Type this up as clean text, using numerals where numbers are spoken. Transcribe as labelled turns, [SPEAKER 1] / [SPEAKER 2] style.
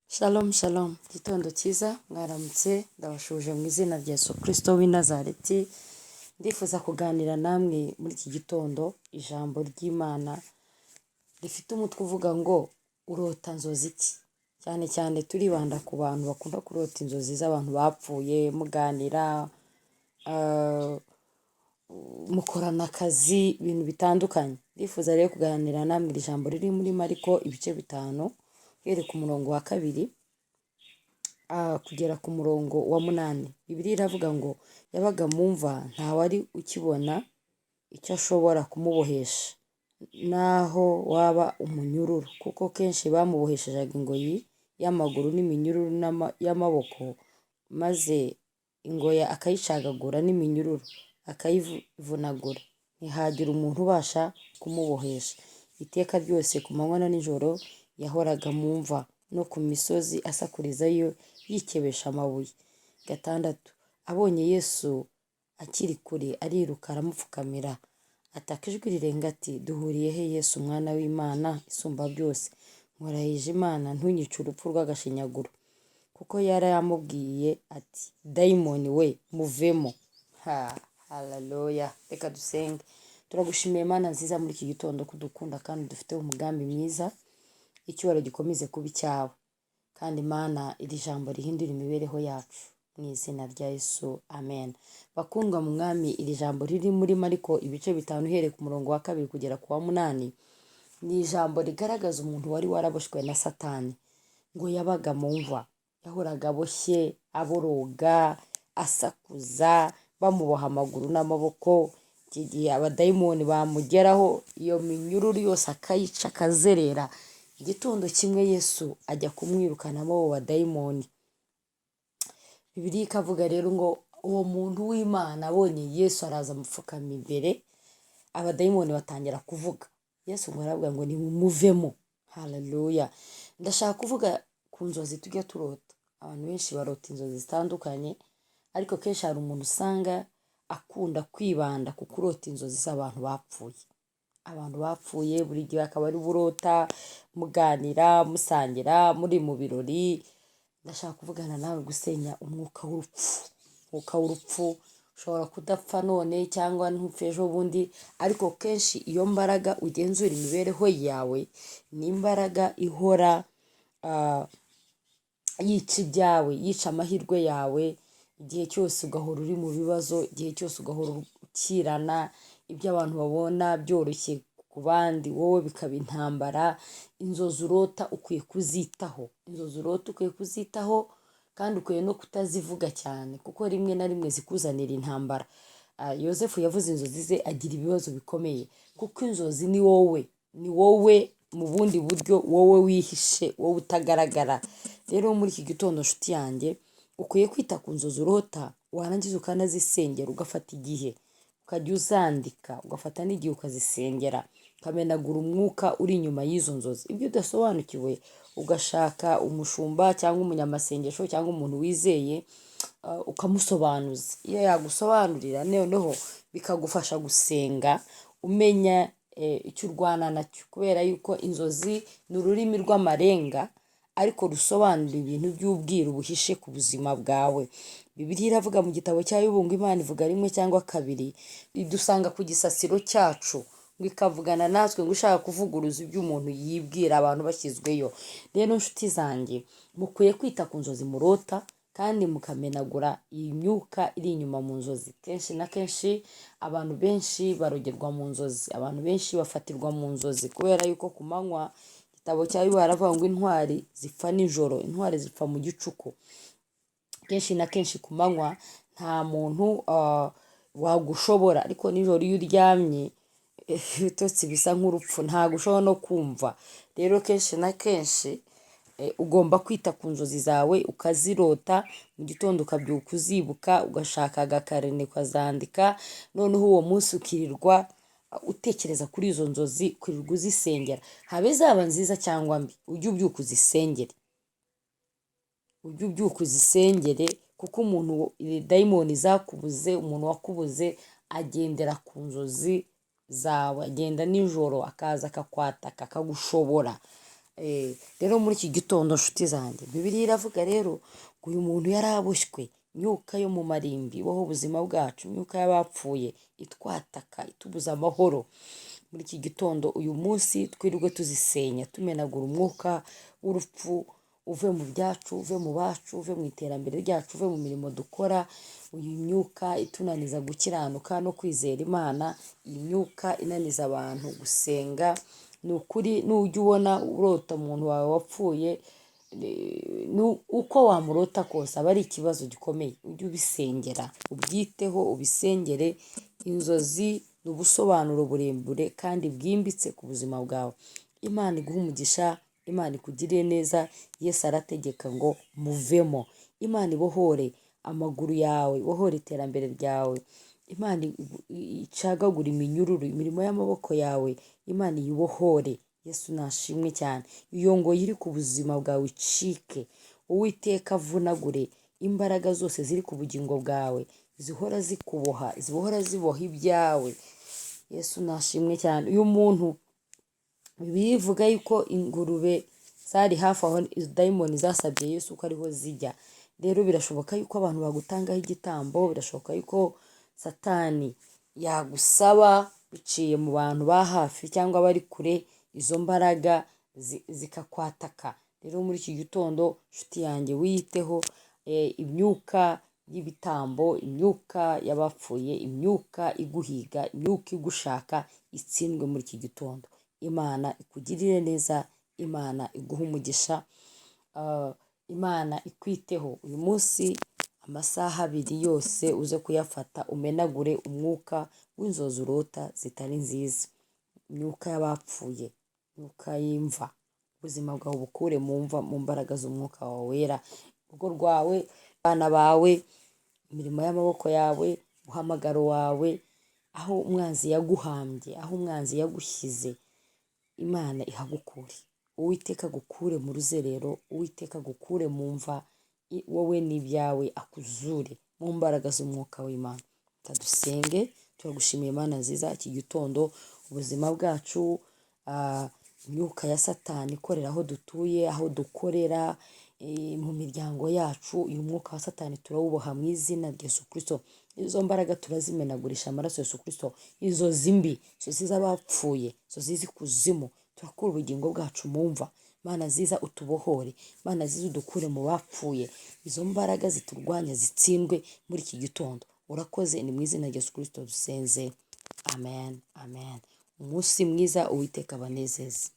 [SPEAKER 1] Shalom shalom, gitondo cyiza mwaramutse ndabashuje mu izina rya Yesu Kristo w'i Nazareti. Ndifuza kuganira namwe muri iki gitondo ijambo ry'Imana rifite umutwe uvuga ngo urota nzozi ki. Cyane cyane turibanda ku bantu bakunda kurota inzozi z'abantu bapfuye, muganira, mukorana akazi, ibintu bitandukanye. Ndifuza rero kuganira namwe iri jambo riri muri Mariko ibice 5 uhereye ku murongo wa 2 kugera ku murongo wa 8. Bibiliya iravuga ngo yabaga mu mva ntawari ukibona icyo ashobora kumubohesha naho waba umunyururu, kuko kenshi bamuboheshejaga ingoyi y'amaguru n'iminyururu y'amaboko, maze ingoya akayicagagura n'iminyururu akayivunagura, ntihagira umuntu ubasha kumubohesha. Iteka ryose ku manywa na nijoro yahoraga mu mva no ku misozi asakurizayo yikebesha amabuye. 6. Abonye Yesu akiri kure ariruka aramupfukamira, ataka ijwi rirenga ati, duhuriye he Yesu mwana w'Imana isumba byose? Nkurahije Imana ntunyice urupfu rw'agashinyaguro. Kuko yari yamubwiye ati, dayimoni we muvemo. Haleluya. Reka dusenge. Turagushimiye Mana nziza muri iki gitondo kudukunda kandi dufite umugambi mwiza, icyubahiro gikomeze kuba icyawe. Kandi Mana iri jambo rihindura imibereho yacu mu izina rya Yesu, amen. Bakundwa mu mwami, iri jambo riri muri Mariko ibice 5 uhereye ku murongo wa 2 kugera ku wa 8 ni ijambo rigaragaza umuntu wari waraboshwe na Satani, ngo yabaga mu mva, yahoraga aboshye, aboroga, asakuza, bamuboha amaguru n'amaboko. Iki gihe abadayimoni bamugeraho, iyo minyururu yose akayica akazerera. Igitondo kimwe Yesu ajya kumwirukanamo abo badayimoni. Bibiliya ikavuga rero ngo uwo muntu w'Imana abonye Yesu araza amupfukama imbere, abadayimoni batangira kuvuga. Yesu ngo aravuga ngo nimumuvemo. Haleluya. Ndashaka kuvuga ku nzozi tujya turota. Abantu benshi barota inzozi zitandukanye, ariko kenshi hari umuntu usanga akunda kwibanda ku kurota inzozi z'abantu bapfuye. Abantu bapfuye buri gihe akaba ari burota, muganira, musangira, muri mu birori. Ndashaka kuvugana nawe gusenya umwuka w'urupfu. Umwuka w'urupfu ushobora kudapfa none cyangwa ntupfe ejo bundi, ariko kenshi iyo mbaraga ugenzura imibereho yawe ni imbaraga ihora yica ibyawe, yica amahirwe yawe. Igihe cyose ugahora uri mu bibazo, igihe cyose ugahora ukirana ibyo abantu babona byoroshye ku bandi, wowe bikaba intambara. Inzozi urota ukwiye kuzitaho, inzozi urota ukwiye kuzitaho, kandi ukwiye no kutazivuga cyane, kuko rimwe na rimwe zikuzanira intambara. Yosefu yavuze inzozi ze agira ibibazo bikomeye, kuko inzozi ni wowe, ni wowe mu bundi buryo, wowe wihishe, wowe utagaragara. Rero muri iki gitondo nshuti yanjye, ukwiye kwita ku nzozi urota, warangiza ukanazisengera, ugafata igihe ukajya uzandika, ugafata n'igihe ukazisengera, ukamenagura umwuka uri inyuma y'izo nzozi. Ibyo udasobanukiwe ugashaka umushumba cyangwa umunyamasengesho cyangwa umuntu wizeye, ukamusobanuza. Iyo yagusobanurira noneho bikagufasha gusenga umenya icyo urwana nacyo, kubera yuko inzozi ni ururimi rw'amarenga ariko rusobanura ibintu by'ubwiru buhishe ku buzima bwawe. Bibiliya iravuga mu gitabo cya Yobu ngo Imana ivuga rimwe cyangwa kabiri, idusanga ku gisasiro cyacu, ngo ikavugana natwe, ngo ushaka kuvuguruza ibyo umuntu yibwira abantu bashyizweyo. Rero nshuti zanjye, mukwiye kwita ku nzozi murota kandi mukamenagura iyi myuka iri inyuma mu nzozi. Kenshi na kenshi abantu benshi barogerwa mu nzozi, abantu benshi bafatirwa mu nzozi, kubera yuko ku manywa igitabo cya Yobu haravuga ngo intwari zipfa nijoro, intwari zipfa mu gicuku. Kenshi na kenshi ku manywa nta muntu wagushobora, ariko nijoro iyo uryamye ibitotsi bisa nk'urupfu, ntabwo ushobora no kumva. Rero kenshi na kenshi ugomba kwita ku nzozi zawe, ukazirota, mu gitondo ukabyuka uzibuka, ugashaka agakarine ukazandika, noneho uwo munsi ukirirwa utekereza kuri izo nzozi, ukirirwa uzisengera. Habe zaba nziza cyangwa mbi, ujye ubyuka uzisengere, ujye ubyuka uzisengere, kuko umuntu dayimoni zakubuze, umuntu wakubuze agendera ku nzozi zawe, agenda nijoro akaza akakwataka akagushobora. Rero muri iki gitondo nshuti zanjye, Bibiliya iravuga rero ngo uyu muntu yari aboshywe, imyuka yo mu marimbi ibaho ubuzima bwacu, imyuka y'abapfuye itwataka itubuza amahoro. Muri iki gitondo uyu munsi twirirwe tuzisenya, tumenagura umwuka w'urupfu, uve mu byacu, uve mu bacu, uve mu iterambere ryacu, uve mu mirimo dukora. Iyi myuka itunaniza gukiranuka no kwizera Imana, iyi myuka inaniza abantu gusenga. Ni ukuri nujya ubona urota umuntu wawe wapfuye, uko wamurota kose aba ari ikibazo gikomeye. Ujye ubisengera, ubyiteho, ubisengere. Inzozi ni ubusobanuro burebure kandi bwimbitse ku buzima bwawe. Imana iguhe umugisha, Imana ikugirire neza. Yesu arategeka ngo muvemo. Imana ibohore amaguru yawe, ibohore iterambere ryawe. Imana icagagura iminyururu, imirimo y'amaboko yawe, Imana iyibohore. Yesu nashimwe cyane. Iyo ngoyi iri ku buzima bwawe icike. Uwiteka avunagure imbaraga zose ziri ku bugingo bwawe, zihora zikuboha, zihora ziboha ibyawe. Yesu nashimwe cyane. Uyu muntu bivuga yuko ingurube zari hafi aho dayimoni zasabye Yesu ko ariho zijya. Rero birashoboka yuko abantu bagutangaho igitambo, birashoboka yuko Satani yagusaba biciye mu bantu ba hafi cyangwa bari kure, izo mbaraga zikakwataka. Rero muri iki gitondo nshuti yanjye wiyiteho, imyuka y'ibitambo, imyuka y'abapfuye, imyuka iguhiga, imyuka igushaka itsindwe muri iki gitondo. Imana ikugirire neza, Imana iguhe umugisha, Imana ikwiteho. Uyu munsi amasaha 2 yose uze kuyafata umenagure umwuka w'inzozi urota zitari nziza, imyuka y'abapfuye, imyuka y'imva. Ubuzima bwawe bukure mu mva, mu mbaraga z'umwuka wawe wera. Urugo rwawe, abana bawe, imirimo y'amaboko yawe, umuhamagaro wawe, aho umwanzi yaguhambye, aho umwanzi yagushyize, Imana ihagukure. Uwiteka agukure mu ruzerero, Uwiteka agukure mu mva, wowe n'ibyawe akuzure mu mbaraga z'umwuka w'Imana. Dusenge. Turagushimiye Mana nziza, iki gitondo ubuzima bwacu, imyuka ya Satani ikorera aho dutuye, aho dukorera, mu miryango yacu, uyu mwuka wa Satani turawuboha mu izina rya Yesu Kristo. Izo mbaraga turazimenagurisha amaraso ya Yesu Kristo. Izo zimbi, izo z'abapfuye, izo z'ikuzimu, turakura ubugingo bwacu mu mva. Mana nziza utubohore, Mana nziza udukure mu bapfuye. Izo mbaraga ziturwanya zitsindwe muri iki gitondo. Urakoze, ni mu izina rya Yesu Kristo dusenze. Amen, amen. Umunsi mwiza, Uwiteka abanezeze.